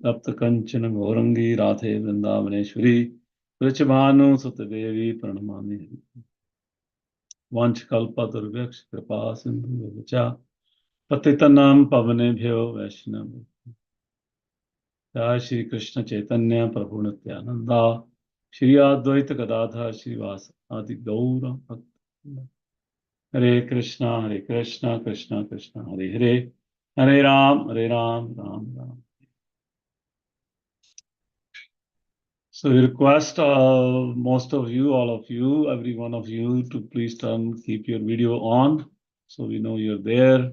तप्त कंचन गौरंगी राधे वृंदावनेश्वरी वृषभानु सुत देवी प्रणमामि। वंशकल्पतरुभ्यश्च कृपा सिन्धुभ्यश्च पतितनां पावनेभ्यो वैष्णवेभ्यो। जय श्री कृष्ण चैतन्य प्रभु नित्यानंदा श्री अद्वैत गदाधर श्रीवास आदि गौर भक्त। हरे कृष्णा कृष्णा कृष्णा हरे हरे, हरे Ram Ram Ram. So we request most of you, all of you, every one of you to please keep your video on so we know you're there.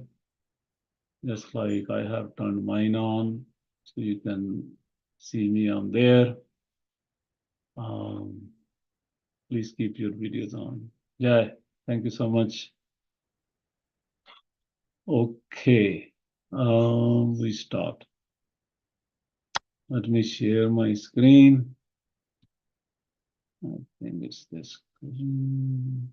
Just like I have turned mine on so you can see me on there. Please keep your videos on. Jai, thank you so much. Okay, we start. Let me share my screen. I think it's this screen.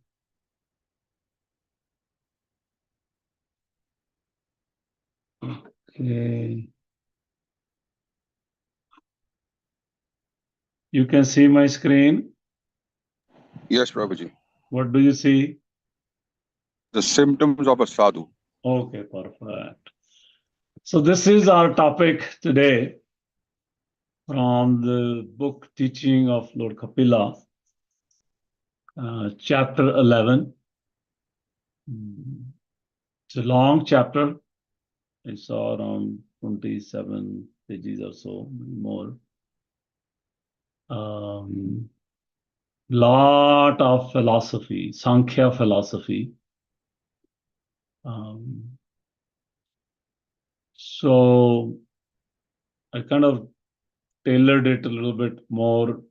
Okay. You can see my screen? Yes, Prabhuji. What do you see? The symptoms of a sadhu. Okay, perfect. So this is our topic today from the book Teaching of Lord Kapila, chapter 11. It's a long chapter. I saw around 27 pages or so, more. Lot of philosophy, Sankhya philosophy. So I kind of tailored it a little bit more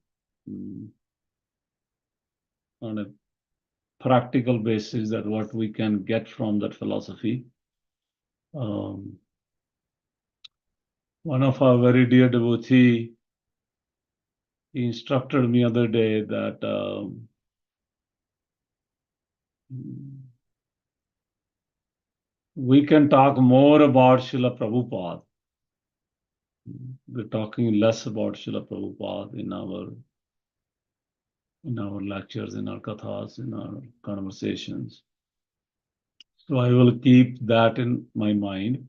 on a practical basis, that what we can get from that philosophy. One of our very dear devotee, he instructed me other day that we can talk more about Srila Prabhupada. We're talking less about Srila Prabhupada in our lectures, in our kathas, in our conversations. So I will keep that in my mind.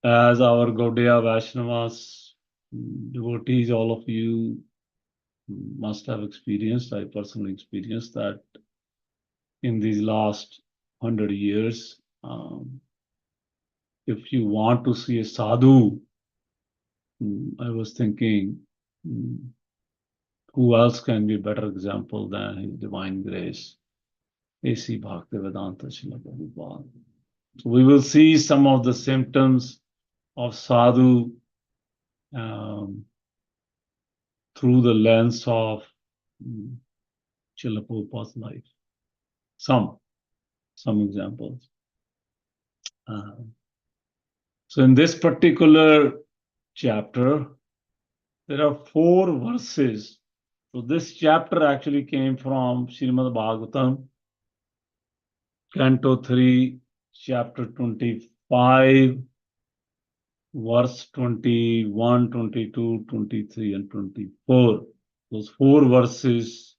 As our Gaudiya Vaishnavas, devotees, all of you must have experienced, I personally experienced that in these last 100 years, if you want to see a sadhu, I was thinking, who else can be a better example than His Divine Grace, A.C. Bhaktivedanta Srila Prabhupada. So we will see some of the symptoms of sadhu through the lens of Srila Prabhupada's life. Some examples. So in this particular chapter, there are 4 verses. So this chapter actually came from Srimad Bhagavatam, Canto 3, chapter 25, verse 21, 22, 23, and 24. Those 4 verses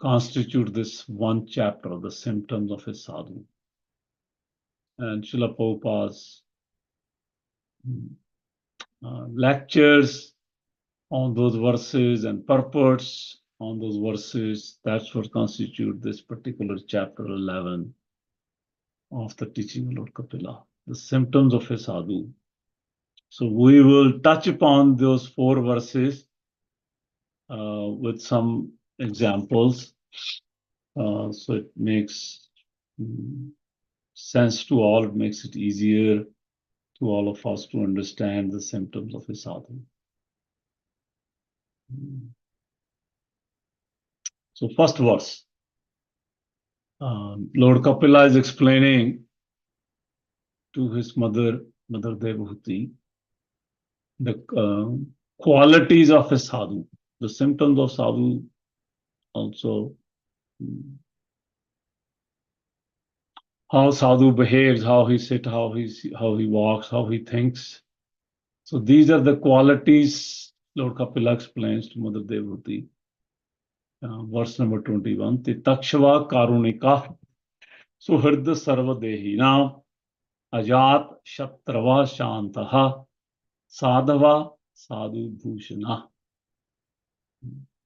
constitute this one chapter, the symptoms of a sadhu. And Srila Prabhupada's lectures on those verses and purports on those verses, that's what constitute this particular chapter 11 of the teaching of Lord Kapila, the symptoms of a sadhu. So we will touch upon those 4 verses with some examples, so it makes sense to all. It makes it easier to all of us to understand the symptoms of a sadhu. So first verse, Lord Kapila is explaining to his mother Devhuti, the qualities of a sadhu, the symptoms of sadhu also how sadhu behaves, how he sits, how he walks, how he thinks. So these are the qualities Lord Kapila explains to Mother Devhuti. Verse number 21. Titakshava karunika suhridha sarvadehi. Now, ajat shatrava shantaha sadhava sadhu bhushana.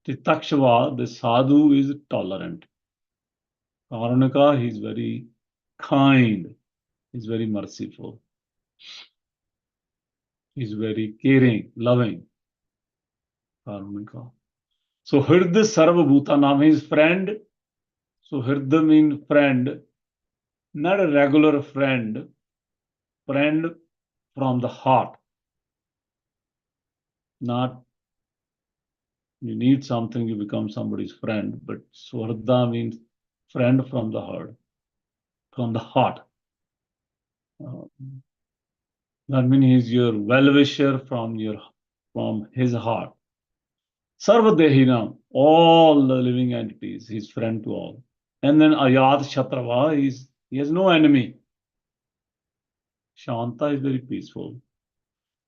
Titakshava, the sadhu is tolerant. Karunika, he is very kind. He's very merciful. He's very caring, loving. Karunika. So Hridha Sarva Bhutanam, his friend. So Hridha means friend, not a regular friend, friend from the heart. Not you need something, you become somebody's friend, but Swarda means friend from the heart, from the heart. That means he's your well-wisher from his heart. Sarvadehina, all the living entities, he's friend to all. And then Ayat Shatrava, he has no enemy. Shanta is very peaceful.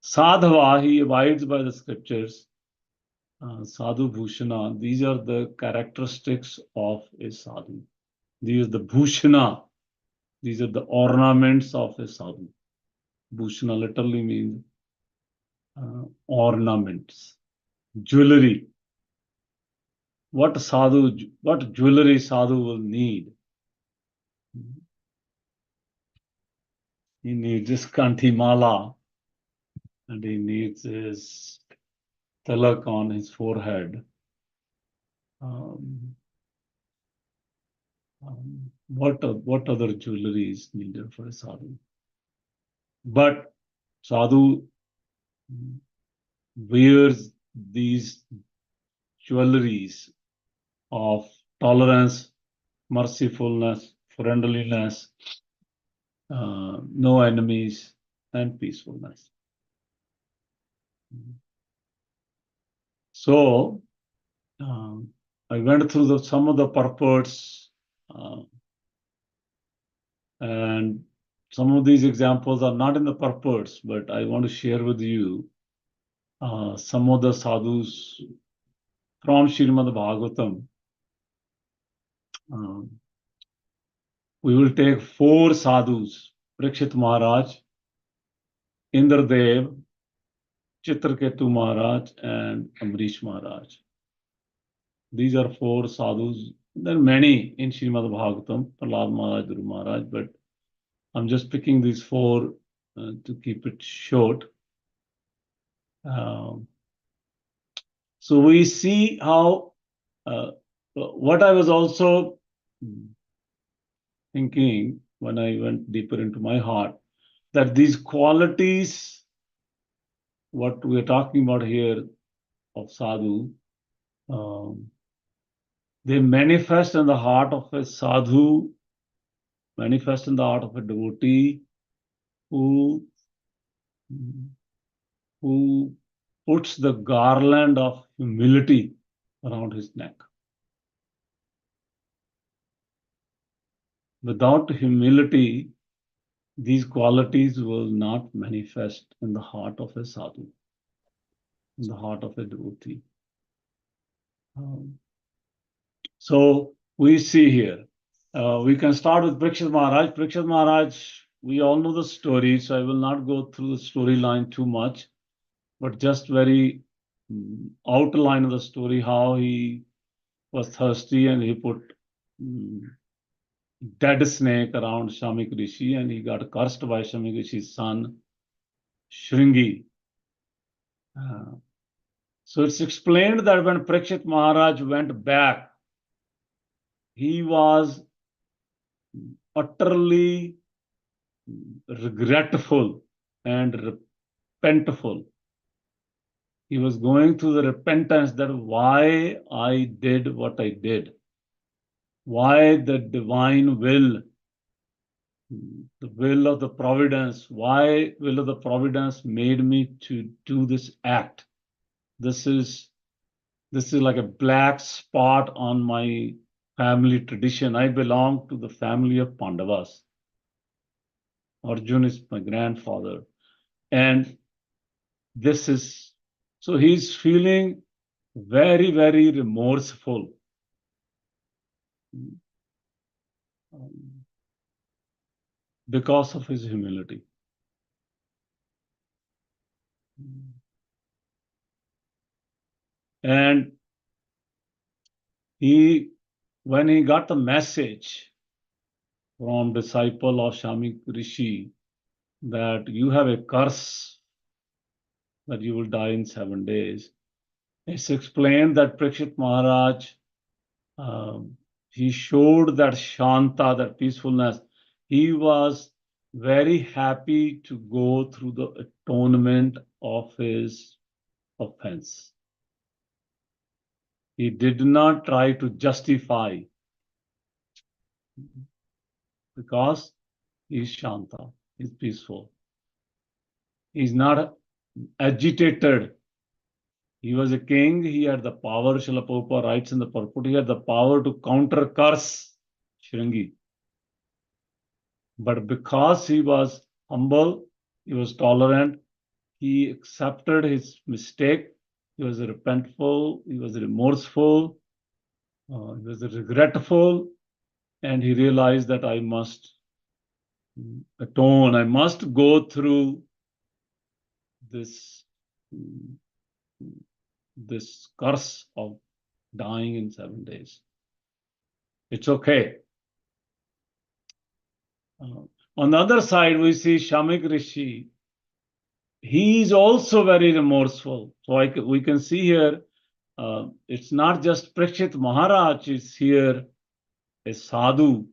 Sadhava, he abides by the scriptures. Sadhu Bhushana, these are the characteristics of a sadhu. These are the Bhushana, these are the ornaments of a sadhu. Bhushana literally means ornaments, jewelry. What jewelry sadhu will need? He needs his kanthi mala, and he needs his tilak on his forehead. What other jewelry is needed for a sadhu? But sadhu wears these jewelries of tolerance, mercifulness, friendliness, no enemies, and peacefulness. So I went through some of the purports, and some of these examples are not in the purports, but I want to share with you some of the sadhus from Srimad Bhagavatam. We will take 4 sadhus: Parikshit Maharaj, Indradev, Chitraketu Maharaj, and Amrish Maharaj. These are 4 sadhus. There are many in Srimad Bhagavatam, Prahlad Maharaj, Dhruv Maharaj, but I'm just picking these 4 to keep it short. So we see how, what I was also thinking when I went deeper into my heart, that these qualities, what we are talking about here of sadhu, they manifest in the heart of a sadhu, manifest in the heart of a devotee who puts the garland of humility around his neck. Without humility, these qualities will not manifest in the heart of a sadhu, in the heart of a devotee. So we see here, we can start with Parikshit Maharaj. Parikshit Maharaj, we all know the story, so I will not go through the storyline too much, but just very outline of the story, how he was thirsty and he put dead snake around Shamik Rishi, and he got cursed by Shamik Rishi's son, Shringi. So it's explained that when Parikshit Maharaj went back, he was utterly regretful and repentful. He was going through the repentance that why I did what I did, why the divine will, the will of the providence, why will of the providence made me to do this act. This is like a black spot on my family tradition. I belong to the family of Pandavas. Arjun is my grandfather. And this is, so he's feeling very, very remorseful. Because of his humility. And when he got the message from disciple of Shamik Rishi that you have a curse that you will die in 7 days, it's explained that Parikshit Maharaj, he showed that Shanta, that peacefulness. He was very happy to go through the atonement of his offense. He did not try to justify because he's Shanta, he's peaceful. He's not agitated. He was a king, he had the power, Srila Prabhupada writes in the purport, he had the power to counter curse Shringi. But because he was humble, he was tolerant, he accepted his mistake, he was repentful, he was remorseful, he was regretful, and he realized that I must atone, I must go through this curse of dying in 7 days. It's okay. On the other side, we see Shamik Rishi. He is also very remorseful. So we can see here, it's not just Parikshit Maharaj is here, a sadhu,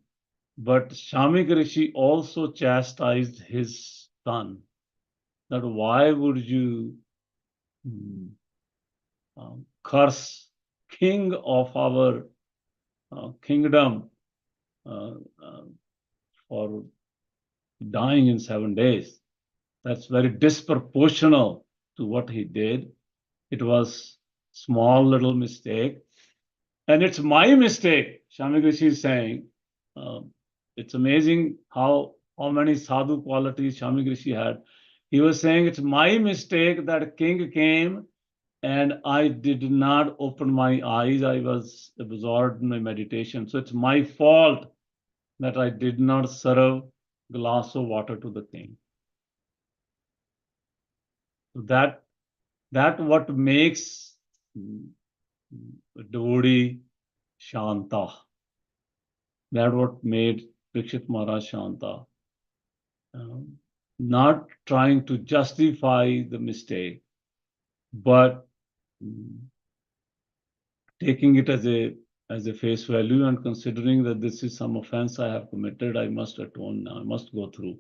but Shamik Rishi also chastised his son. That why would you curse king of our kingdom for dying in 7 days? That's very disproportional to what he did. It was small little mistake. And it's my mistake, Shamik Rishi is saying. It's amazing how many sadhu qualities Shamik Rishi had. He was saying, it's my mistake that king came and I did not open my eyes. I was absorbed in my meditation. So it's my fault that I did not serve a glass of water to the king. So that what makes devotee Shanta. That what made Parikshit Maharaj Shanta. Not trying to justify the mistake, but taking it as a face value and considering that this is some offense I have committed, I must atone now, I must go through.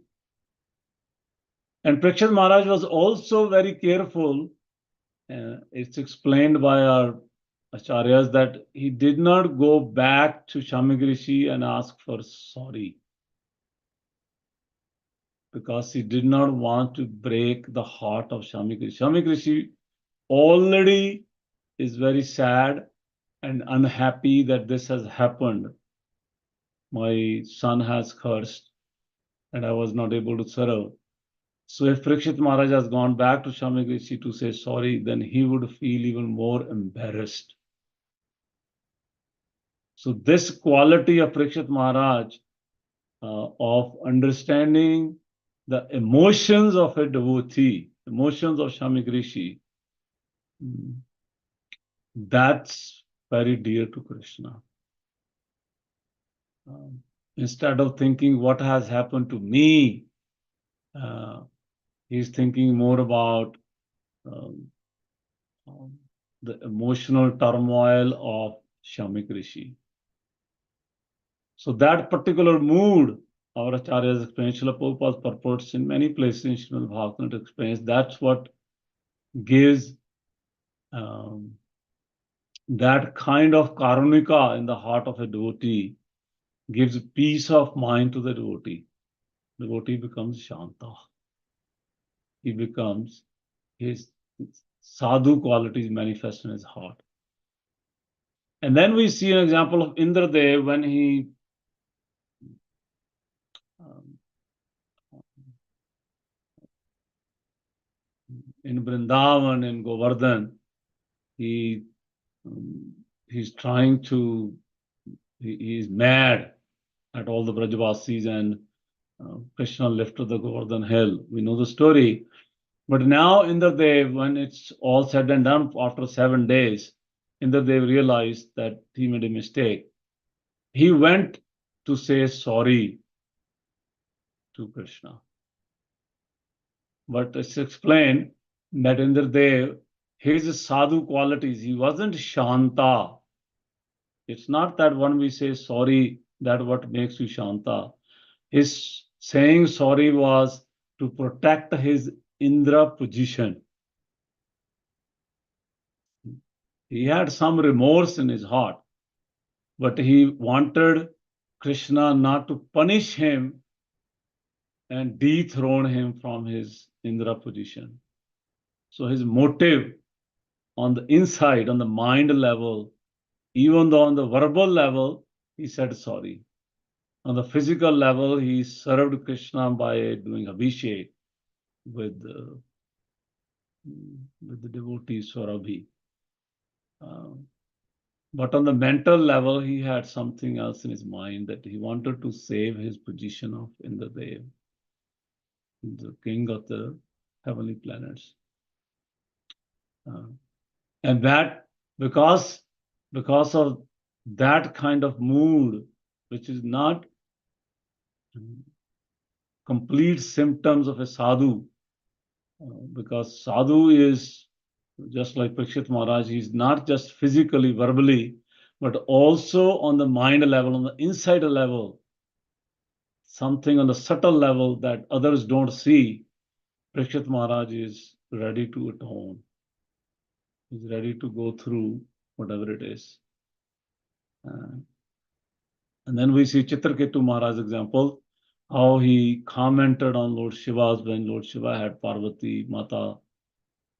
And Parikshit Maharaj was also very careful. It's explained by our acharyas that he did not go back to Shamik Rishi and ask for sorry, because he did not want to break the heart of Shamik Rishi. Shamik Rishi already is very sad and unhappy that this has happened. My son has cursed and I was not able to serve. So if Parikshit Maharaj has gone back to Shamik Rishi to say sorry, then he would feel even more embarrassed. So this quality of Parikshit Maharaj of understanding the emotions of a devotee, emotions of Shamik Rishi, that's very dear to Krishna. Instead of thinking what has happened to me, he's thinking more about the emotional turmoil of Shamik Rishi. So that particular mood, our Acharyas explains, Srila Prabhupada's purports in many places in Srimad Bhagavatam explains, that's what gives that kind of karunika in the heart of a devotee, gives peace of mind to the devotee. The devotee becomes Shanta. He becomes, his sadhu qualities manifest in his heart. And then we see an example of Indradev when he in Vrindavan, in Govardhan, he's trying to, he's mad at all the Brajavasis, and Krishna lifted the Govardhan hill. We know the story. But now Indradev, when it's all said and done after 7 days, Indradev realized that he made a mistake. He went to say sorry to Krishna. But it's explained that Indradev, his sadhu qualities, he wasn't Shanta. It's not that when we say sorry, that what makes you Shanta. His saying sorry was to protect his Indra position. He had some remorse in his heart, but he wanted Krishna not to punish him and dethrone him from his Indra position. So his motive on the inside, on the mind level, even though on the verbal level, he said sorry. On the physical level, he served Krishna by doing abhishek with the devotees for Abhi. But on the mental level, he had something else in his mind, that he wanted to save his position of Indradev, the king of the heavenly planets. And that, because of that kind of mood, which is not complete symptoms of a sadhu, because sadhu is just like Parikshit Maharaj, he's not just physically, verbally, but also on the mind level, on the inside level, something on the subtle level that others don't see. Parikshit Maharaj is ready to atone. He's ready to go through whatever it is. And then we see Chitraketu Maharaj's example, how he commented on Lord Shiva's, when Lord Shiva had Parvati Mata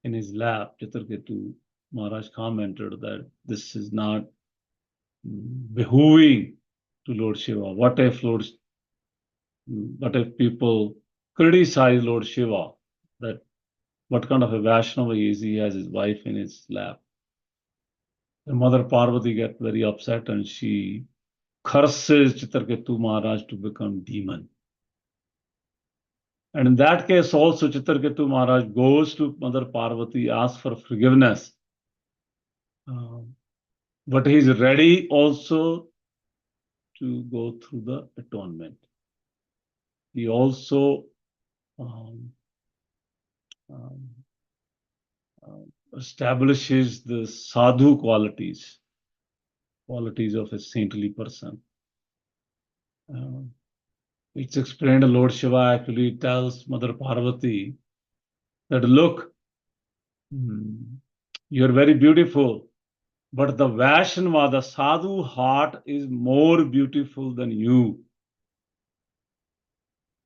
in his lap. Chitraketu Maharaj commented that this is not behooving to Lord Shiva. What if people criticize Lord Shiva, that what kind of a Vaishnava is he has his wife in his lap? The Mother Parvati gets very upset and she curses Chitraketu Maharaj to become demon. And in that case also, Chitraketu Maharaj goes to Mother Parvati, asks for forgiveness. But he's ready also to go through the atonement. He also establishes the sadhu qualities of a saintly person. It's explained, Lord Shiva actually tells Mother Parvati that, look, you're very beautiful, but the Vaishnava, the sadhu heart is more beautiful than you.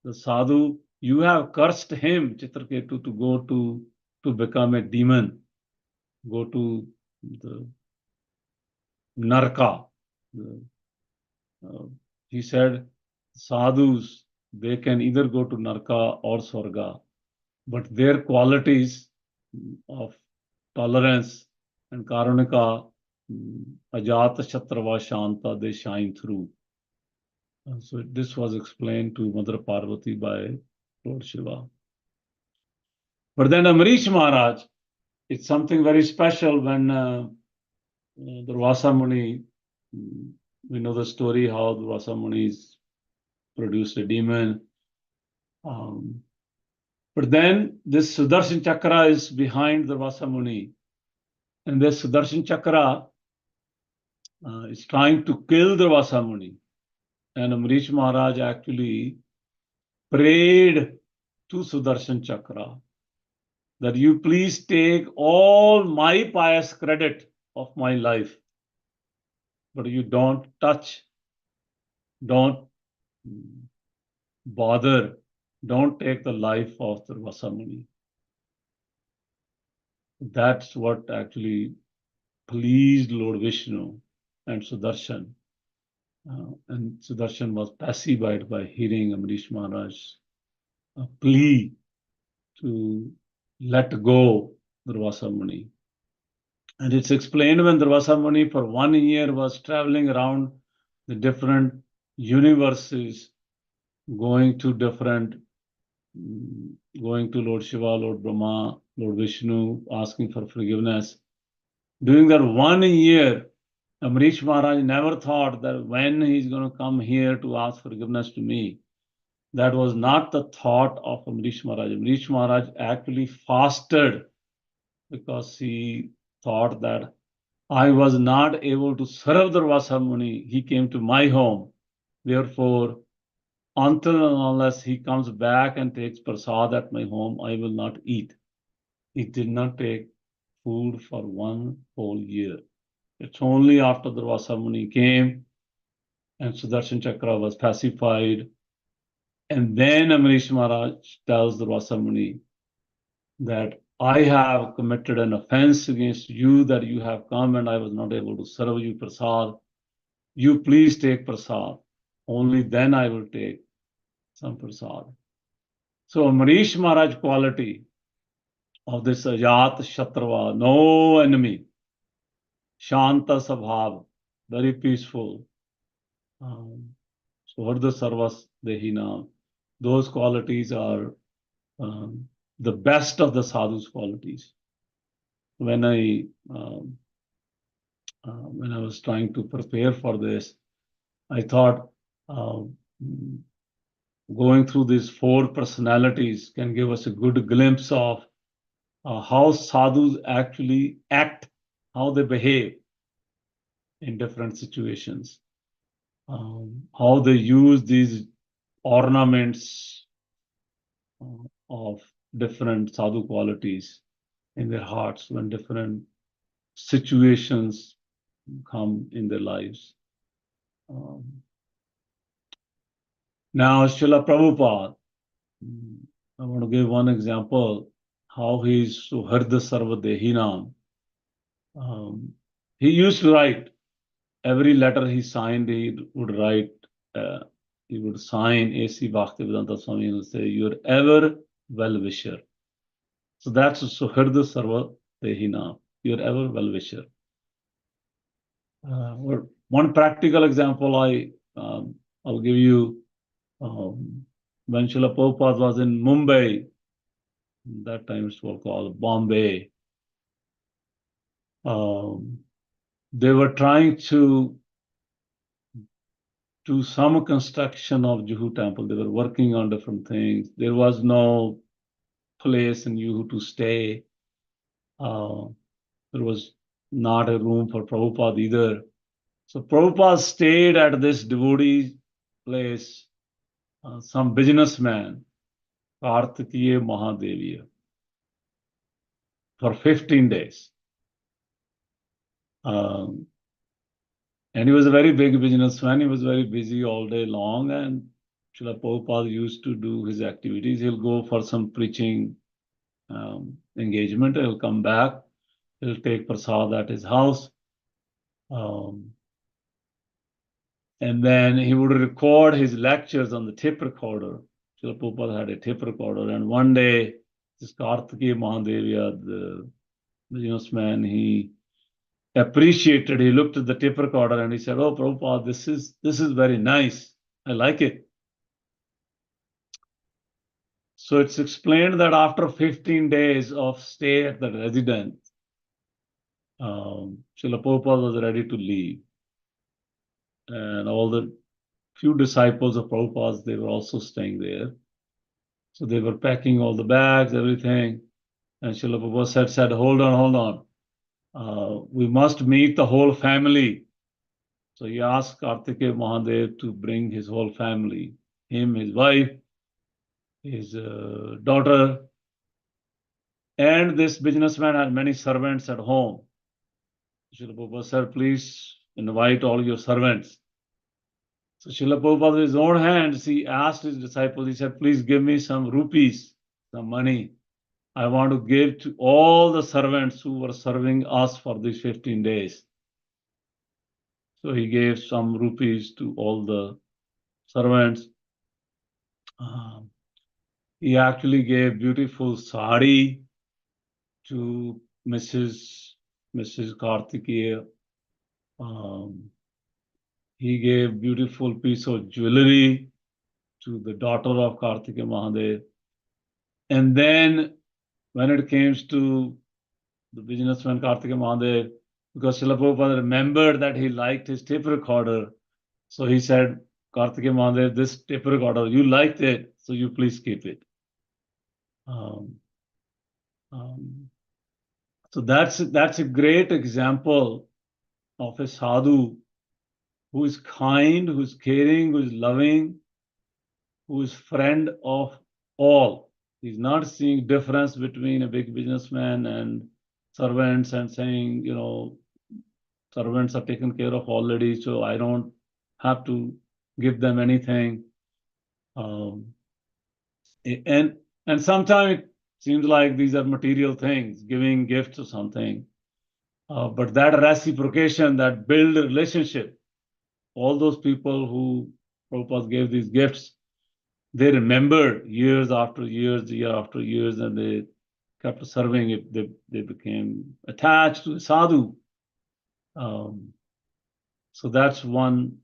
The sadhu, you have cursed him, Chitraketu, to go to become a demon, go to the Narka. He said, sadhus, they can either go to Narka or Swarga, but their qualities of tolerance and Karunika, Ajata Shatrava Shanta, they shine through. So this was explained to Mother Parvati by Lord Shiva. But then Amrish Maharaj, it's something very special when Durvasa Muni, we know the story how Durvasa Muni's produced a demon. But then this Sudarshan Chakra is behind Durvasa Muni. And this Sudarshan Chakra is trying to kill Durvasa Muni. And Amrish Maharaj actually prayed to Sudarshan Chakra that you please take all my pious credit of my life, but you don't touch, don't bother, don't take the life of Durvasa Muni. That's what actually pleased Lord Vishnu and Sudarshan. And Sudarshan was pacified by hearing Amrish Maharaj's plea to let go Durvasa Muni. And it's explained when Durvasa Muni for 1 year was traveling around the different universes, going to Lord Shiva, Lord Brahma, Lord Vishnu, asking for forgiveness. During that 1 year, Amrish Maharaj never thought that when he's going to come here to ask forgiveness to me. That was not the thought of Amrish Maharaj. Amrish Maharaj actually fasted because he thought that I was not able to serve Durvasa Muni. He came to my home. Therefore, until and unless he comes back and takes prasad at my home, I will not eat. He did not take food for 1 whole year. It's only after Durvasa Muni came and Sudarshan Chakra was pacified. And then Amrish Maharaj tells Durvasa Muni that I have committed an offense against you, that you have come and I was not able to serve you prasad. You please take prasad. Only then I will take some prasad. So Amrish Maharaj quality of this Ajat Shatrava, no enemy, Shanta Sabhav, very peaceful. Swarda Sarvas Dehina, those qualities are the best of the sadhu's qualities. When I was trying to prepare for this, I thought going through these 4 personalities can give us a good glimpse of how sadhus actually act, how they behave in different situations, how they use these ornaments of different sadhu qualities in their hearts when different situations come in their lives. Now, Srila Prabhupada, I want to give one example how he's Suharda Sarva Dehinam. He used to write every letter he signed, he would write, he would sign A.C. Bhaktivedanta Swami and say, "You're ever well-wisher." So that's Suharda Sarva Dehinam. You're ever well-wisher. One practical example I'll give you. When Srila Prabhupada was in Mumbai, that time it was called Bombay, they were trying to do some construction of Juhu temple. They were working on different things. There was no place in Juhu to stay. There was not a room for Prabhupada either. So Prabhupada stayed at this devotee place, some businessman, Kartikeya Mahadeviya, for 15 days. And he was a very big businessman. He was very busy all day long. And Srila Prabhupada used to do his activities. He'll go for some preaching engagement. He'll come back. He'll take prasad at his house. And then he would record his lectures on the tape recorder. Srila Prabhupada had a tape recorder. And one day, this Kartikeya Mahadeviya, the businessman, he appreciated. He looked at the tape recorder and he said, "Oh, Prabhupada, this is very nice. I like it." So it's explained that after 15 days of stay at the residence, Srila Prabhupada was ready to leave. And all the few disciples of Prabhupada's, they were also staying there. So they were packing all the bags, everything. And Srila Prabhupada said, hold on. We must meet the whole family. So he asked Kartikeya Mahadev to bring his whole family, him, his wife, his daughter, and this businessman had many servants at home. Srila Prabhupada said, please invite all your servants. So Srila Prabhupada with his own hands, he asked his disciples, he said, please give me some rupees, some money. I want to give to all the servants who were serving us for these 15 days. So he gave some rupees to all the servants. He actually gave beautiful sari to Mrs. Kartikeya. He gave beautiful piece of jewelry to the daughter of Kartikeya Mahadev. And then when it came to the businessman Kartikeya Mahadev, because Srila Prabhupada remembered that he liked his tape recorder, so he said, Kartikeya Mahadev, this tape recorder, you liked it, so you please keep it. So that's a great example of a sadhu who is kind, who is caring, who is loving, who is friend of all. He's not seeing difference between a big businessman and servants and saying, servants are taken care of already, so I don't have to give them anything. And sometimes it seems like these are material things, giving gifts or something. But that reciprocation, that build a relationship, all those people who Prabhupada gave these gifts, they remembered years after years, year after years, and they kept serving it. They became attached to the sadhu. So that's one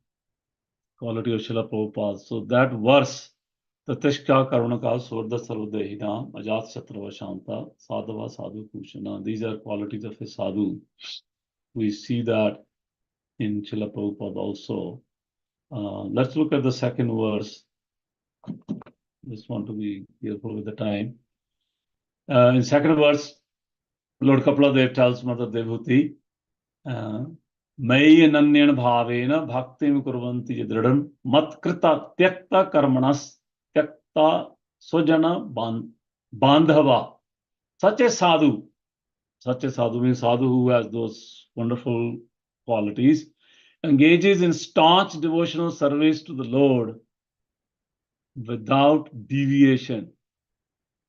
quality of Srila Prabhupada. So that verse, Tatishka Karunaka Swarda Sarvadehina Ajat Shatrava Shanta Sadhava Sadhu Kushana. These are qualities of a sadhu. We see that in Srila Prabhupada also. Let's look at the second verse. Just want to be careful with the time. In second verse, Lord Kapila Dev tells Mother Devhuti, Mai Nanyan Bhavena Bhaktim Kurvanti Dridam Matkrita Tyakta Karmanas Tyakta Sojana Bandhava. Such a sadhu means sadhu who has those wonderful qualities, engages in staunch devotional service to the Lord without deviation.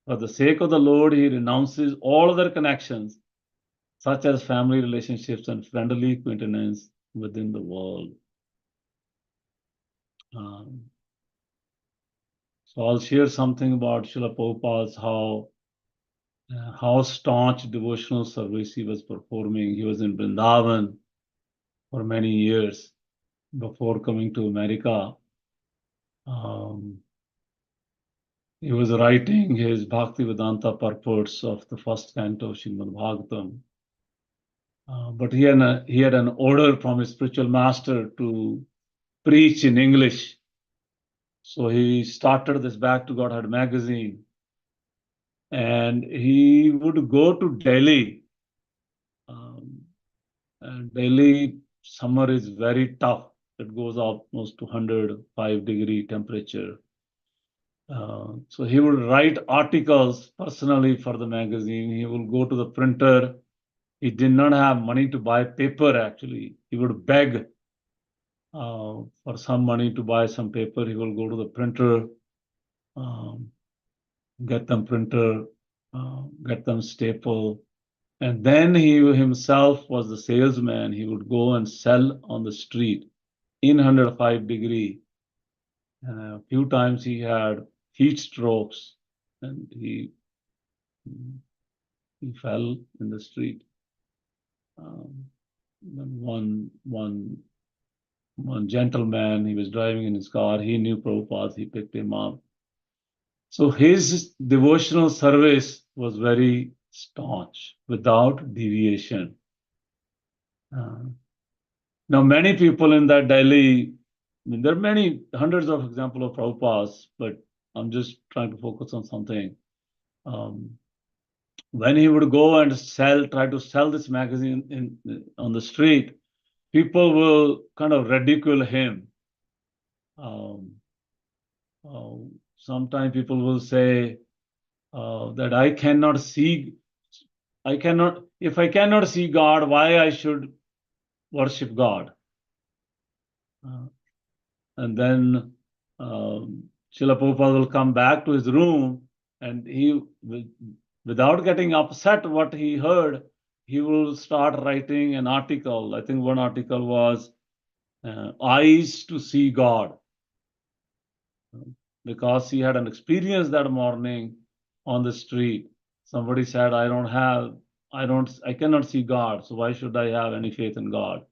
For the sake of the Lord, he renounces all other connections, such as family relationships and friendly acquaintance within the world. So I'll share something about Srila Prabhupada's how staunch devotional service he was performing. He was in Vrindavan for many years before coming to America. He was writing his Bhaktivedanta purports of the first canto of Srimad Bhagavatam. But he had an order from his spiritual master to preach in English. So he started this Back to Godhead magazine. And he would go to Delhi. And Delhi summer is very tough. It goes almost to 105-degree temperature. So he would write articles personally for the magazine. He will go to the printer. He did not have money to buy paper, actually. He would beg for some money to buy some paper. He will go to the printer, get them printer, get them staple. And then he himself was the salesman. He would go and sell on the street in 105-degree. A few times he had heat strokes and he fell in the street. One gentleman, he was driving in his car, he knew Prabhupada, he picked him up. So his devotional service was very staunch, without deviation. Now, many people in that Delhi, there are many hundreds of examples of Prabhupada's, but I'm just trying to focus on something. When he would go and try to sell this magazine on the street, people will kind of ridicule him. Sometimes people will say that if I cannot see God, why I should worship God? And then Srila Prabhupada will come back to his room and he, without getting upset what he heard, he will start writing an article. I think one article was Eyes to See God. Because he had an experience that morning on the street. Somebody said, I don't have I cannot see God, so why should I have any faith in God?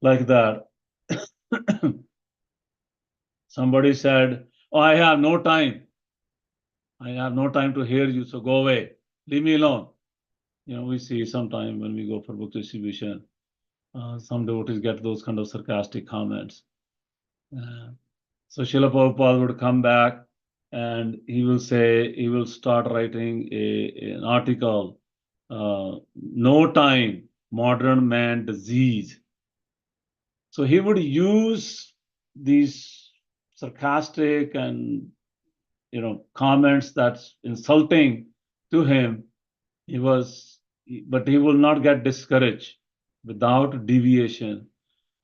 Like that. Somebody said, oh, I have no time. I have no time to hear you, so go away. Leave me alone. We see sometime when we go for book distribution, some devotees get those kind of sarcastic comments. So Srila Prabhupada would come back and he will start writing an article, No Time, Modern Man Disease. So he would use these sarcastic and comments that's insulting to him. But he will not get discouraged without deviation,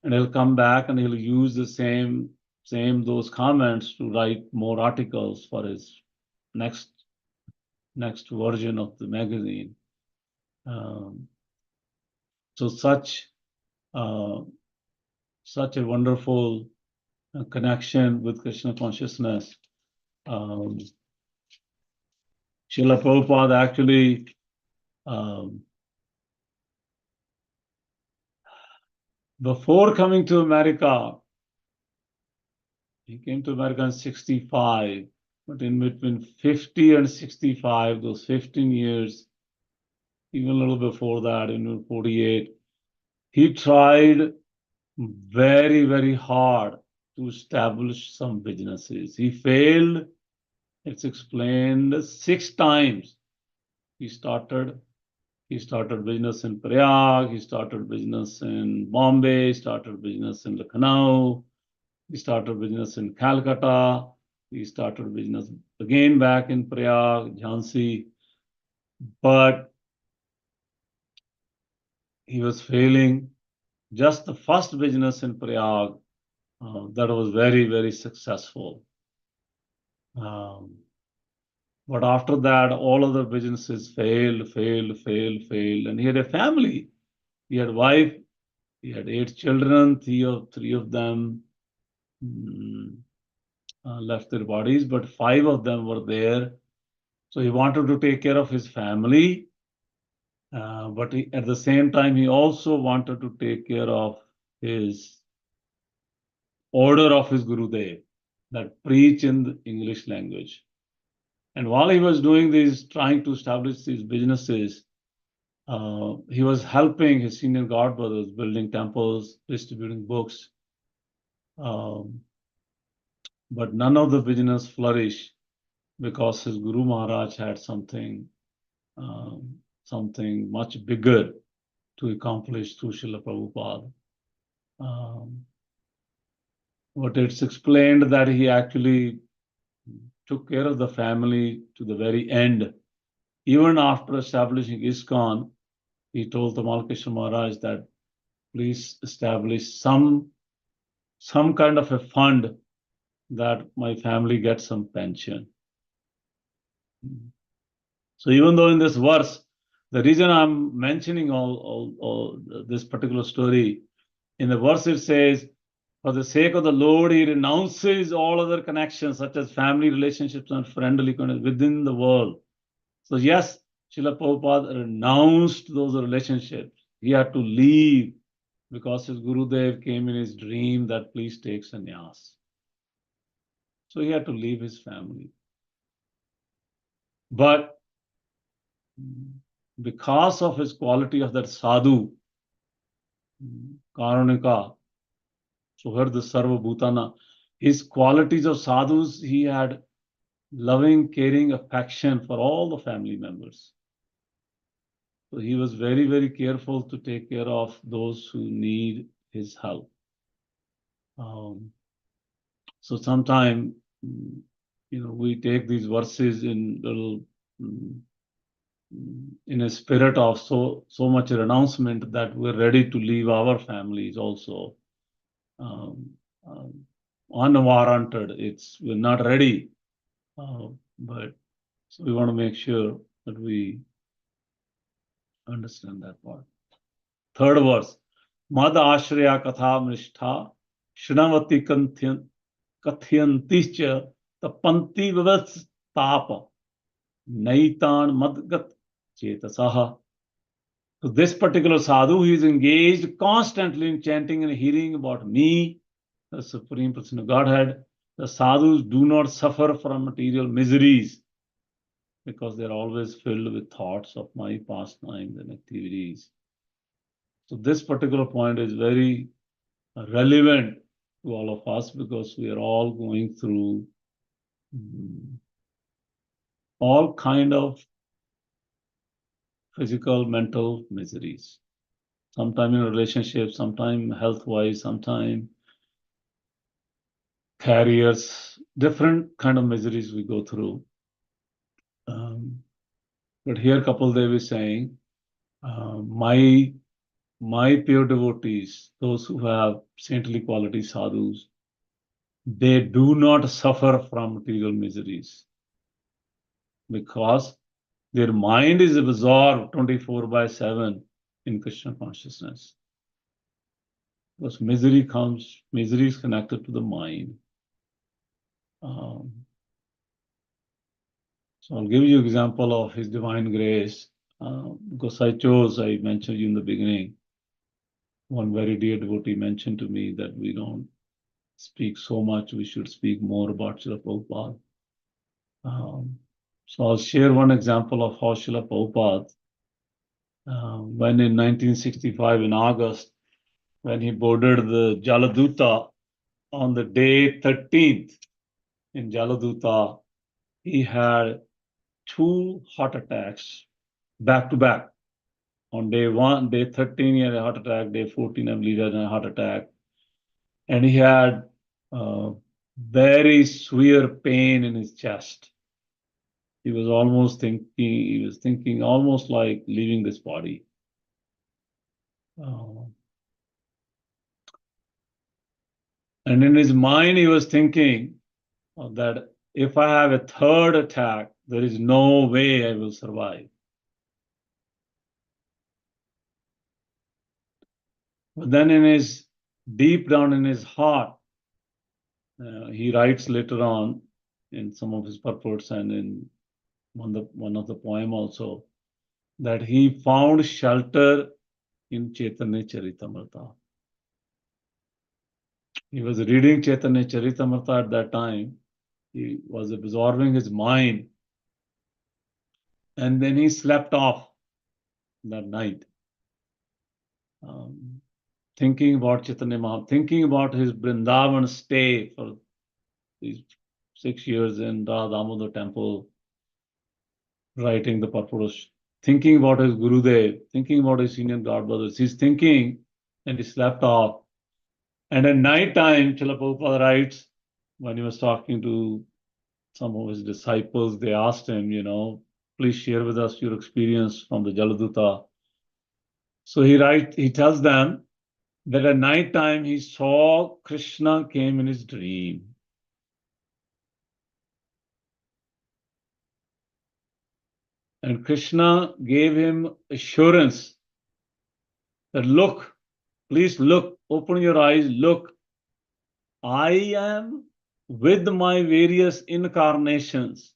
and he'll come back and he'll use the same those comments to write more articles for his next version of the magazine. So such a wonderful connection with Krishna consciousness. Srila Prabhupada actually before coming to America, he came to America in 65, but in between 50 and 65, those 15 years, even a little before that, in 48, he tried very, very hard to establish some businesses. He failed. It's explained 6 times. He started business in Prayag, he started business in Bombay, started business in Lucknow, he started business in Calcutta, he started business again back in Prayag, Jhansi, but he was failing. Just the first business in Prayag, that was very, very successful. But after that, all other businesses failed. And he had a family. He had a wife. He had 8 children. Three of them left their bodies, but 5 of them were there. So he wanted to take care of his family. But at the same time, he also wanted to take care of his order of his Gurudev that preach in the English language. And while he was doing this, trying to establish these businesses, he was helping his senior god brothers, building temples, distributing books. But none of the business flourished because his Guru Maharaj had something much bigger to accomplish through Srila Prabhupada. But it's explained that he actually took care of the family to the very end. Even after establishing ISKCON, he told Tamal Krishna Maharaj that please establish some kind of a fund that my family gets some pension. So even though in this verse, the reason I'm mentioning all this particular story, in the verse it says, for the sake of the Lord, he renounces all other connections such as family relationships and friendly connections within the world. So yes, Srila Prabhupada renounced those relationships. He had to leave because his Gurudev came in his dream that please take sannyas. So he had to leave his family. But because of his quality of that sadhu, Karunika, Suharda Sarva Bhutana, his qualities of sadhus, he had loving, caring affection for all the family members. So he was very, very careful to take care of those who need his help. So sometime, we take these verses in little, in a spirit of so much renouncement that we're ready to leave our families also. Unwarranted, we're not ready. But so we want to make sure that we understand that part. Third verse, Mad Ashraya Katha Mrishtha Shrunavati Kathyanti Cha Tapanti Vivas Tapa. Naitan Madgat Chetasaha. So this particular sadhu, he is engaged constantly in chanting and hearing about me, the Supreme Person of Godhead. The sadhus do not suffer from material miseries because they're always filled with thoughts of my pastimes and activities. So this particular point is very relevant to all of us because we are all going through all kind of physical, mental miseries. Sometime in relationships, sometime health-wise, sometime careers, different kind of miseries we go through. But here Kapil Dev is saying, my pure devotees, those who have saintly quality sadhus, they do not suffer from material miseries because their mind is absorbed 24/7 in Krishna consciousness. Because misery is connected to the mind. So I'll give you an example of His Divine Grace, because I mentioned you in the beginning, one very dear devotee mentioned to me that we don't speak so much, we should speak more about Srila Prabhupada. So I'll share one example of how Srila Prabhupada, when in 1965 in August, when he boarded the Jaladuta on the day 13th in Jaladuta, he had 2 heart attacks back to back. On day 13, he had a heart attack. Day 14, I believe, he had a heart attack. And he had very severe pain in his chest. He was thinking almost like leaving this body. And in his mind, he was thinking that if I have a third attack, there is no way I will survive. But then deep down in his heart, he writes later on in some of his purports and in one of the poem also, that he found shelter in Chaitanya Charitamrita. He was reading Chaitanya Charitamrita at that time. He was absorbing his mind. And then he slept off that night. Thinking about Chaitanya Mahaprabhu, thinking about his Vrindavan stay for these 6 years in Radha Damodar temple, writing the purport, thinking about his Gurudev, thinking about his senior God brothers. He's thinking and he slept off. And at night time, Srila Prabhupada writes, when he was talking to some of his disciples, they asked him, please share with us your experience from the Jaladuta. So he tells them that at night time he saw Krishna came in his dream. And Krishna gave him assurance that look, please look, open your eyes, look, I am with my various incarnations.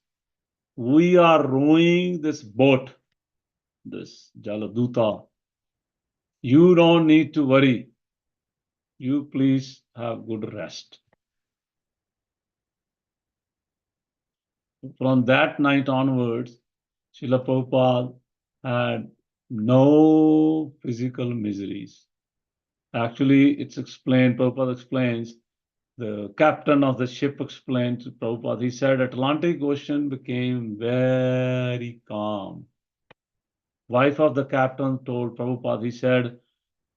We are rowing this boat, this Jaladuta. You don't need to worry. You please have good rest. From that night onwards, Srila Prabhupada had no physical miseries. Actually, it's explained, Prabhupada explains, the captain of the ship explained to Prabhupada, he said, Atlantic Ocean became very calm. Wife of the captain told Prabhupada, he said,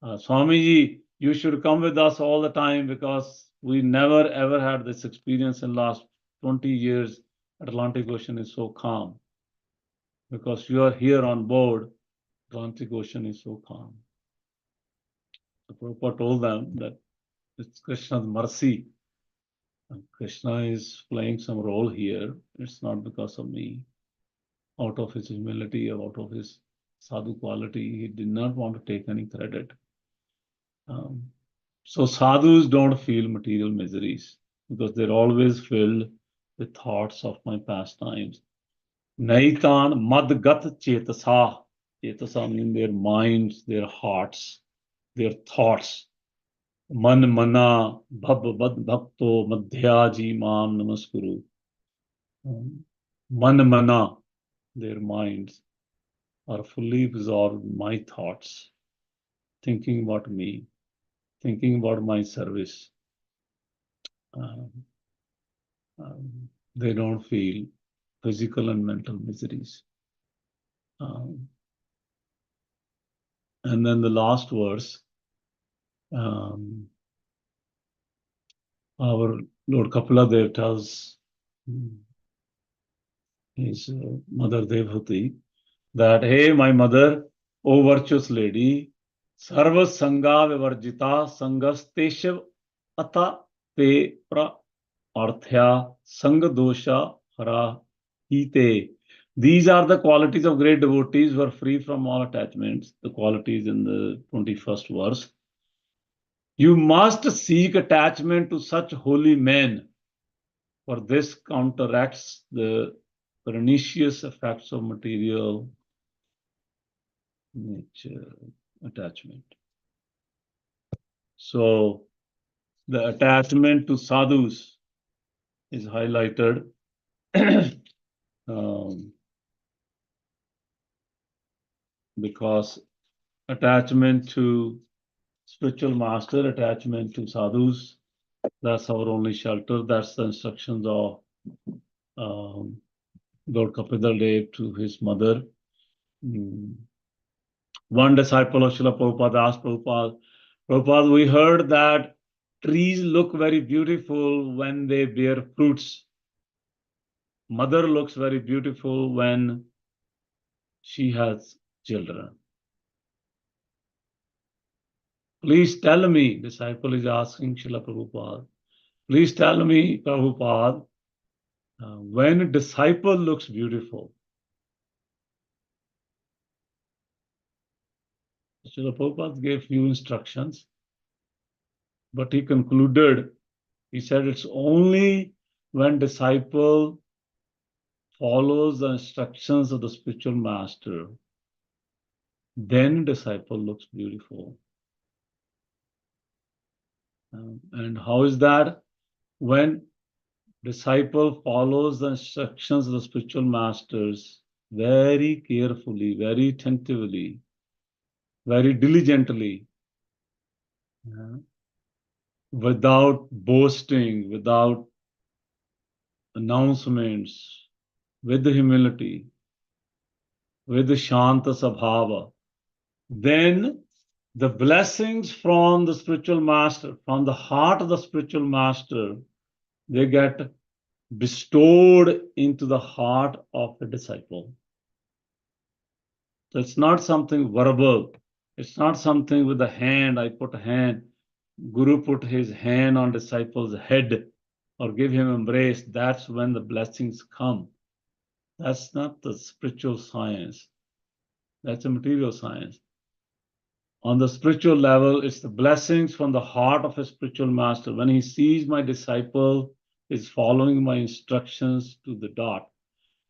Swamiji, you should come with us all the time because we never ever had this experience in last 20 years. Atlantic Ocean is so calm. Because you are here on board, Atlantic Ocean is so calm. So Prabhupada told them that it's Krishna's mercy. And Krishna is playing some role here. It's not because of me. Out of his humility or out of his sadhu quality, he did not want to take any credit. So sadhus don't feel material miseries because they're always filled with thoughts of my pastimes. Naitan madgat chetasa. Chetasa means their minds, their hearts, their thoughts. Man mana bhab bad bhakto madhyaji mam namaskuru. Man mana, their minds are fully absorbed in my thoughts, thinking about me, thinking about my service. They don't feel physical and mental miseries. And then the last verse, our Lord Kapila there tells his mother Devhuti that, hey, my mother, O virtuous lady, sarva sangha vivarjita sangasteshav ata te pra arthya sanga dosha hara hite. These are the qualities of great devotees who are free from all attachments, the qualities in the 21st verse. You must seek attachment to such holy men, for this counteracts the pernicious effects of material nature attachment. So the attachment to sadhus is highlighted because attachment to spiritual master, attachment to sadhus, that's our only shelter. That's the instructions of Lord Kapila Dev to his mother. One disciple of Srila Prabhupada asked Prabhupada, we heard that trees look very beautiful when they bear fruits. Mother looks very beautiful when she has children. Please tell me, disciple is asking Srila Prabhupada, please tell me, Prabhupada, when a disciple looks beautiful. Srila Prabhupada gave few instructions, but he concluded, he said it's only when disciple follows the instructions of the spiritual master, then disciple looks beautiful. And how is that? When disciple follows the instructions of the spiritual masters very carefully, very attentively, very diligently, without boasting, without announcements, with humility, with the Shanta Sabhava, then the blessings from the spiritual master, from the heart of the spiritual master, they get bestowed into the heart of the disciple. So it's not something verbal. It's not something with the hand, I put a hand, Guru put his hand on disciple's head or give him embrace. That's when the blessings come. That's not the spiritual science. That's a material science. On the spiritual level, it's the blessings from the heart of a spiritual master. When he sees my disciple is following my instructions to the dot,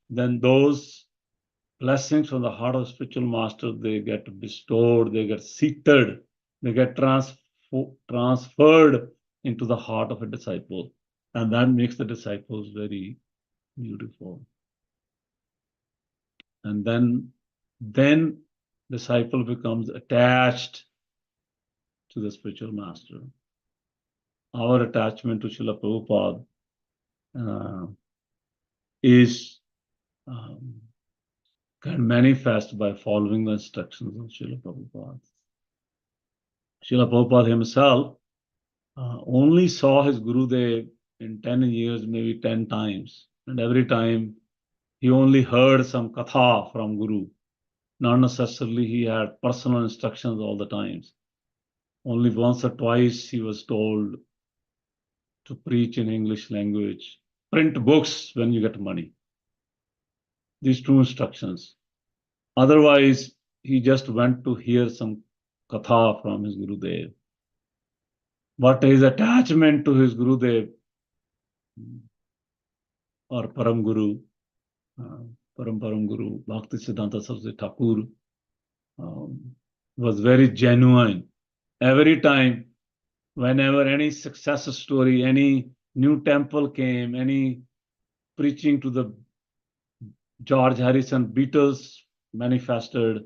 then those blessings from the heart of the spiritual master, they get bestowed, they get seated, they get transferred into the heart of a disciple. And that makes the disciples very beautiful. And then disciple becomes attached to the spiritual master. Our attachment to Srila Prabhupada can manifest by following the instructions of Srila Prabhupada. Srila Prabhupada himself only saw his Gurudev in 10 years, maybe 10 times. And every time he only heard some katha from Guru. Not necessarily he had personal instructions all the times. Only once or twice he was told to preach in English language. Print books when you get money. These two instructions. Otherwise, he just went to hear some katha from his Gurudev. But his attachment to his Gurudev or Param Guru Param Guru Bhakti Siddhanta Saraswati Thakur was very genuine. Every time, whenever any success story, any new temple came, any preaching to the George Harrison Beatles manifested,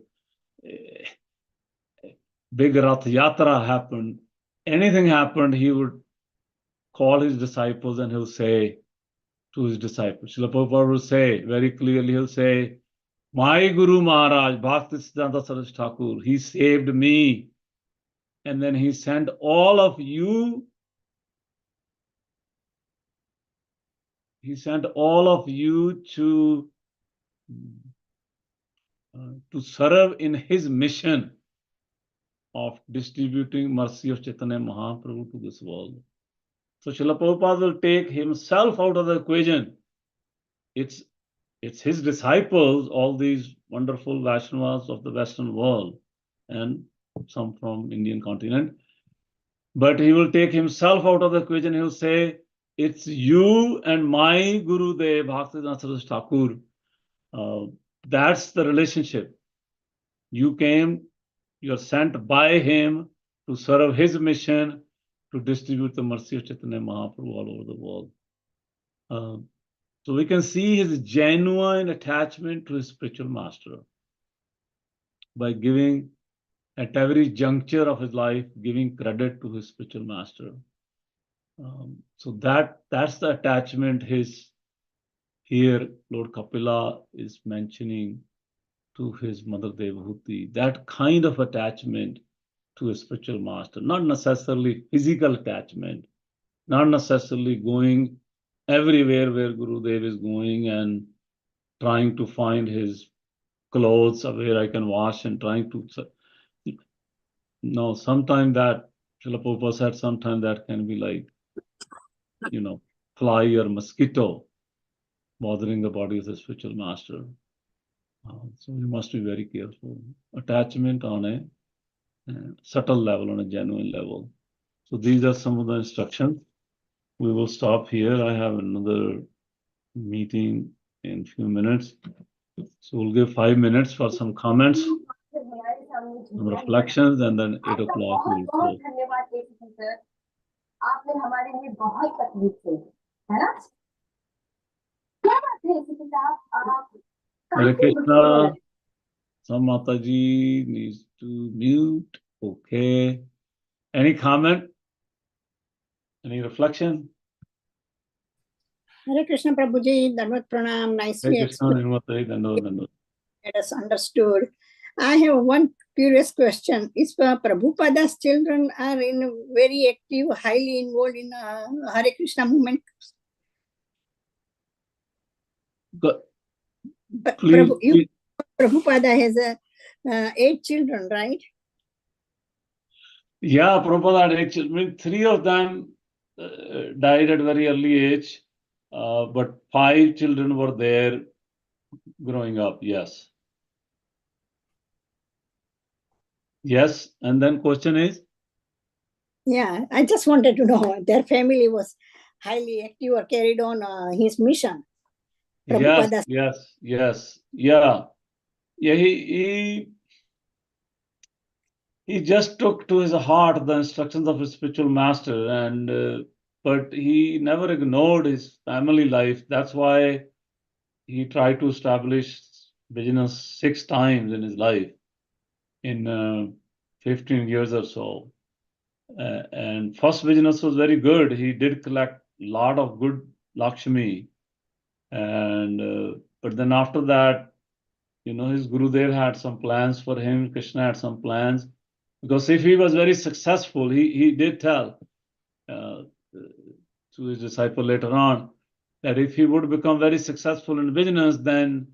big Rath Yatra happened, anything happened, he would call his disciples and he'll say to his disciples, Srila Prabhupada will say very clearly, he'll say, my Guru Maharaj, Bhakti Siddhanta Saraswati Thakur, he saved me. And then he sent all of you, to serve in his mission of distributing mercy of Chaitanya Mahaprabhu to this world. So Srila Prabhupada will take himself out of the equation. It's his disciples, all these wonderful Vaishnavas of the Western world, and some from Indian continent. But he will take himself out of the equation. He'll say, it's you and my Gurudev, Bhaktivedanta Saraswati Thakur. That's the relationship. You came, you're sent by him to serve his mission, to distribute the mercy of Chaitanya Mahaprabhu all over the world. So we can see his genuine attachment to his spiritual master by giving, at every juncture of his life, giving credit to his spiritual master. So that's the attachment here Lord Kapila is mentioning to his mother Devhuti. That kind of attachment to a spiritual master, not necessarily physical attachment, not necessarily going everywhere where Gurudev is going and trying to find his clothes where I can wash and trying to. No, sometimes that, Srila Prabhupada said, sometimes that can be like, fly or mosquito bothering the body of the spiritual master. So we must be very careful. Attachment on a subtle level, on a genuine level. So these are some of the instructions. We will stop here. I have another meeting in a few minutes. So we'll give 5 minutes for some comments, some reflections, and then 8 o'clock we will close. Hare Krishna. Some Mataji needs to mute. Okay. Any comment? Any reflection? Hare Krishna Prabhuji, Dharmat Pranam, nicely explained. Let us understood. I have one curious question. Is Prabhupada's children are very active, highly involved in Hare Krishna movement? Prabhupada has 8 children, right? Yeah, Prabhupada had 8 children. 3 of them died at very early age, but 5 children were there growing up. Yes. Yes, and then question is? Yeah, I just wanted to know their family was highly active or carried on his mission. Yes. Yeah. He just took to his heart the instructions of his spiritual master, and but he never ignored his family life. That's why he tried to establish business 6 times in his life, in 15 years or so. And first business was very good. He did collect a lot of good Lakshmi, and but then after that, his Gurudev had some plans for him. Krishna had some plans, because if he was very successful, he did tell to his disciple later on that if he would become very successful in business, then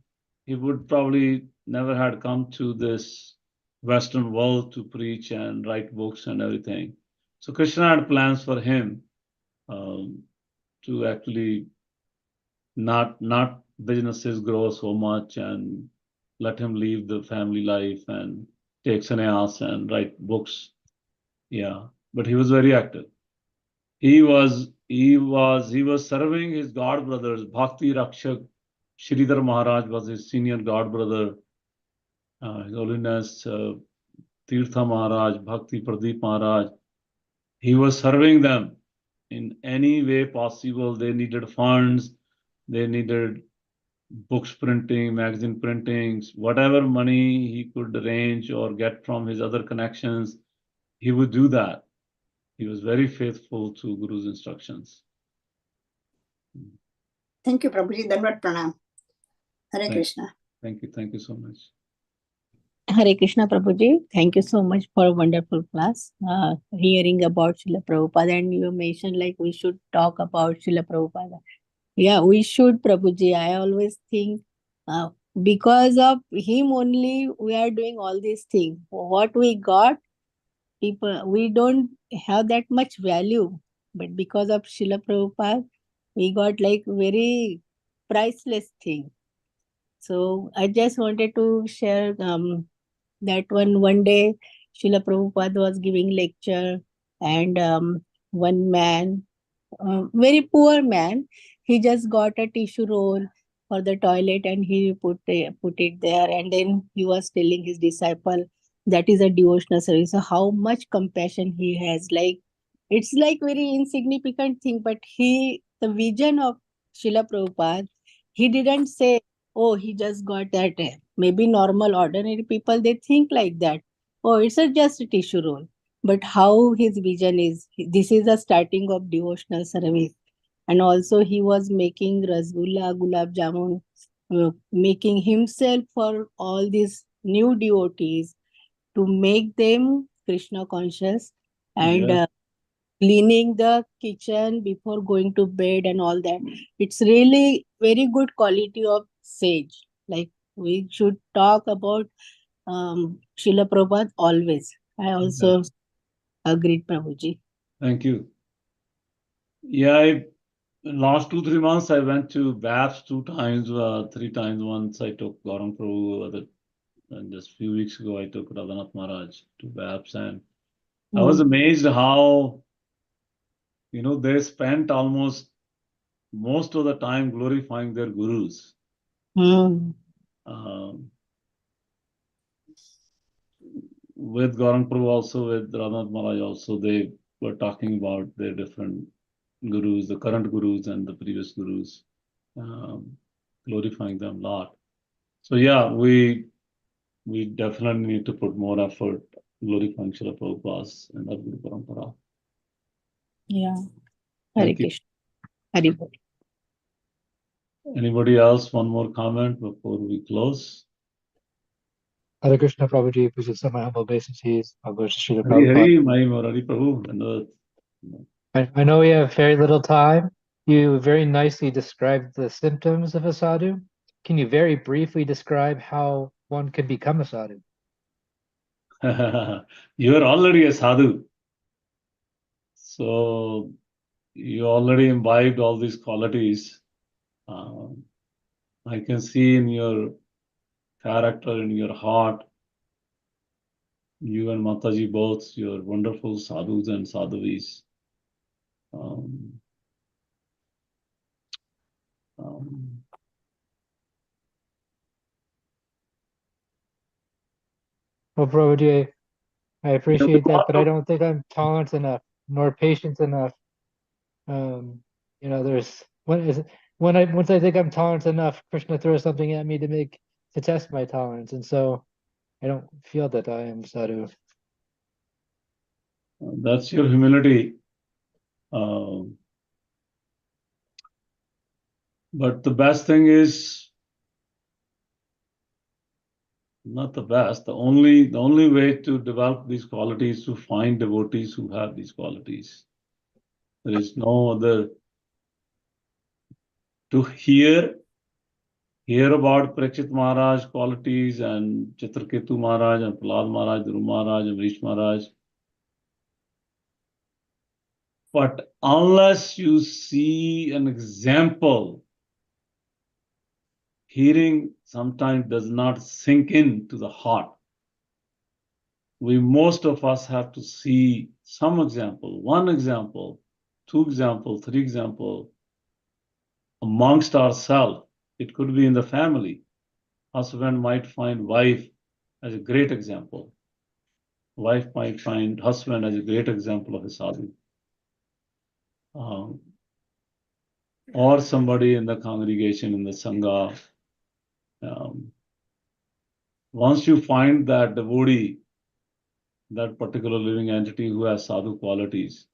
he would probably never had come to this Western world to preach and write books and everything. So Krishna had plans for him to actually not businesses grow so much and let him leave the family life and take sannyas and write books. Yeah, but he was very active. He was serving his god brothers, Bhakti Rakshak Sridhar Maharaj was his senior god brother. His Holiness Tirtha Maharaj, Bhakti Pradeep Maharaj. He was serving them in any way possible. They needed funds, they needed books printing, magazine printings, whatever money he could arrange or get from his other connections, he would do that. He was very faithful to Guru's instructions. Thank you, Prabhuji. Dandavat Pranam. Hare Krishna. Thank you so much. Hare Krishna Prabhuji, thank you so much for a wonderful class. Hearing about Srila Prabhupada, and you mentioned like we should talk about Srila Prabhupada. Yeah, we should, Prabhuji. I always think because of him only we are doing all these things. What we got, people, we don't have that much value. But because of Srila Prabhupada, we got like very priceless thing. So I just wanted to share that one day Srila Prabhupada was giving lecture, and one man, very poor man, he just got a tissue roll for the toilet and he put it there, and then he was telling his disciple that is a devotional service. So how much compassion he has, like it's like very insignificant thing, but the vision of Srila Prabhupada, he didn't say, oh, he just got that. Maybe normal, ordinary people, they think like that. Oh, it's just a tissue roll. But how his vision is, this is the starting of devotional service. And also he was making rasgulla, gulab jamun, making himself for all these new devotees to make them Krishna conscious, and Yeah. cleaning the kitchen before going to bed and all that. It's really very good quality of sage. Like we should talk about Srila Prabhupada always. I also agreed, Prabhuji. Thank you. Yeah, last 2-3 months I went to BAPS 2 times, 3 times. Once I took Gaurang Prabhu, and just a few weeks ago I took Radhanath Maharaj to BAPS, and I was amazed how, they spent almost most of the time glorifying their gurus. With Gaurang Prabhu also, with Radhanath Maharaj also, they were talking about their different gurus, the current gurus and the previous gurus, glorifying them a lot. So yeah, we definitely need to put more effort glorifying Srila Prabhupada and our Guru Parampara. Yeah. Hare Thank you. Krishna. Hare Bol. Anybody else? One more comment before we close? Hare Krishna Prabhuji, please accept my humble obeisances. I'll go to Srila Hari Prabhupada. Hari, my Murari Prabhu. I know we have very little time. You very nicely described the symptoms of a sadhu. Can you very briefly describe how one can become a sadhu? You are already a sadhu. So you already imbibed all these qualities. I can see in your character, in your heart, you and Mataji both, you're wonderful sadhus and sadhuvis. Well, Prabhuji, I appreciate that, but I don't think I'm tolerant enough, nor patient enough. There's once I think I'm tolerant enough, Krishna throws something at me to test my tolerance, and so I don't feel that I am sadhu. That's your humility. But the best thing is, not the best, the only way to develop these qualities is to find devotees who have these qualities. There is no other. To hear about Parikshit Maharaj qualities and Chitraketu Maharaj and Prahlad Maharaj, Dhruv Maharaj, and Amrish Maharaj. But unless you see an example, hearing sometimes does not sink into the heart. Most of us have to see some example, 1 example, 2 example, 3 example amongst ourselves It could be in the family. Husband might find wife as a great example. Wife might find husband as a great example of a sadhu. Or somebody in the congregation, in the sangha. Once you find that devotee, that particular living entity who has sadhu qualities,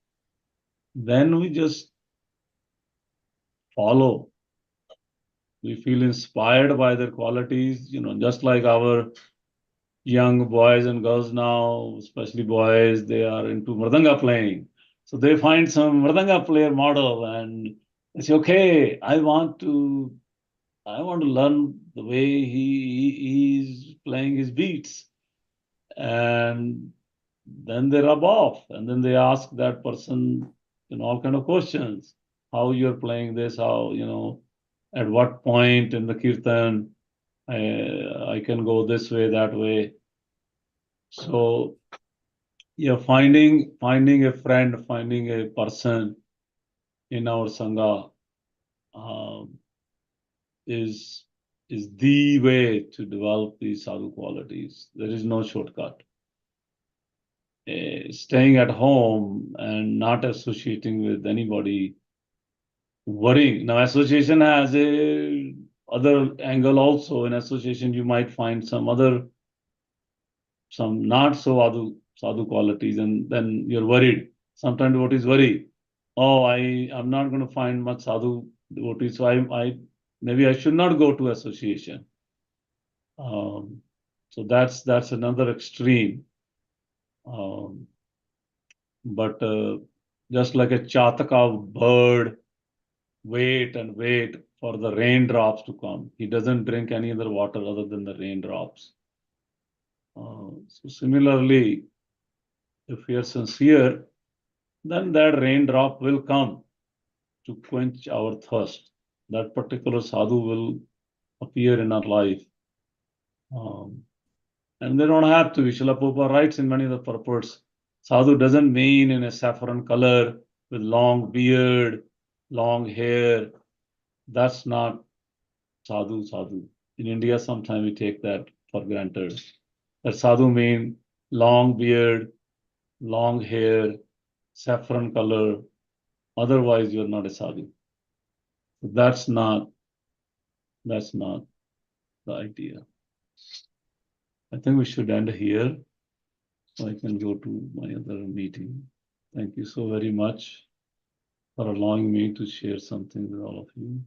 then we just follow. We feel inspired by their qualities, just like our young boys and girls now, especially boys, they are into mridanga playing. So they find some mridanga player model and they say, okay, I want to learn the way he's playing his beats. And then they rub off and then they ask that person, all kind of questions. How you're playing this, how, at what point in the kirtan I can go this way, that way. So yeah, finding a friend, finding a person in our sangha is the way to develop these sadhu qualities. There is no shortcut. Staying at home and not associating with anybody, worrying. Now, association has a other angle also. In association, you might find some not so sadhu qualities, and then you're worried. Sometimes devotees worry. Oh, I'm not going to find much sadhu devotees, so I maybe I should not go to association. So that's another extreme. But just like a chataka bird, wait and wait for the raindrops to come. He doesn't drink any other water other than the raindrops. So similarly, if we are sincere, then that raindrop will come to quench our thirst. That particular sadhu will appear in our life. And they don't have to. Srila Prabhupada writes in many of the purports, sadhu doesn't mean in a saffron color with long beard, long hair. That's not sadhu. In India, sometimes we take that for granted. That sadhu means long beard, long hair, saffron color. Otherwise, you're not a sadhu. That's not the idea. I think we should end here so I can go to my other meeting. Thank you so very much for allowing me to share something with all of you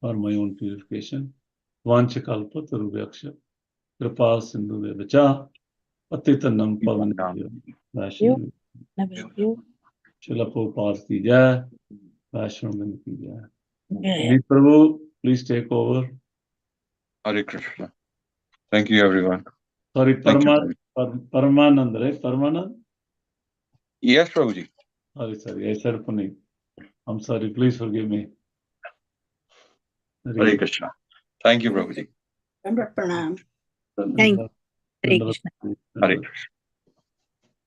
for my own purification. Vanchakalpa Tarubhyaksha Kripa Sindhu Vedacha Patitanam Pavanabhyo Vaishnavi Srila Prabhupada ki jai, Vaishnavi ki jai. Vineet Prabhu, please take over. Hare Krishna. Thank you, everyone. Sorry, Thank you. Paramanand, right? Paramanand? Yes, Prabhuji. Sorry, I said Puneet. I'm sorry, please forgive me. Hare Krishna. Thank you, Prabhuji. Dandvat pranam. Thank you. Hare Krishna. Hare Krishna.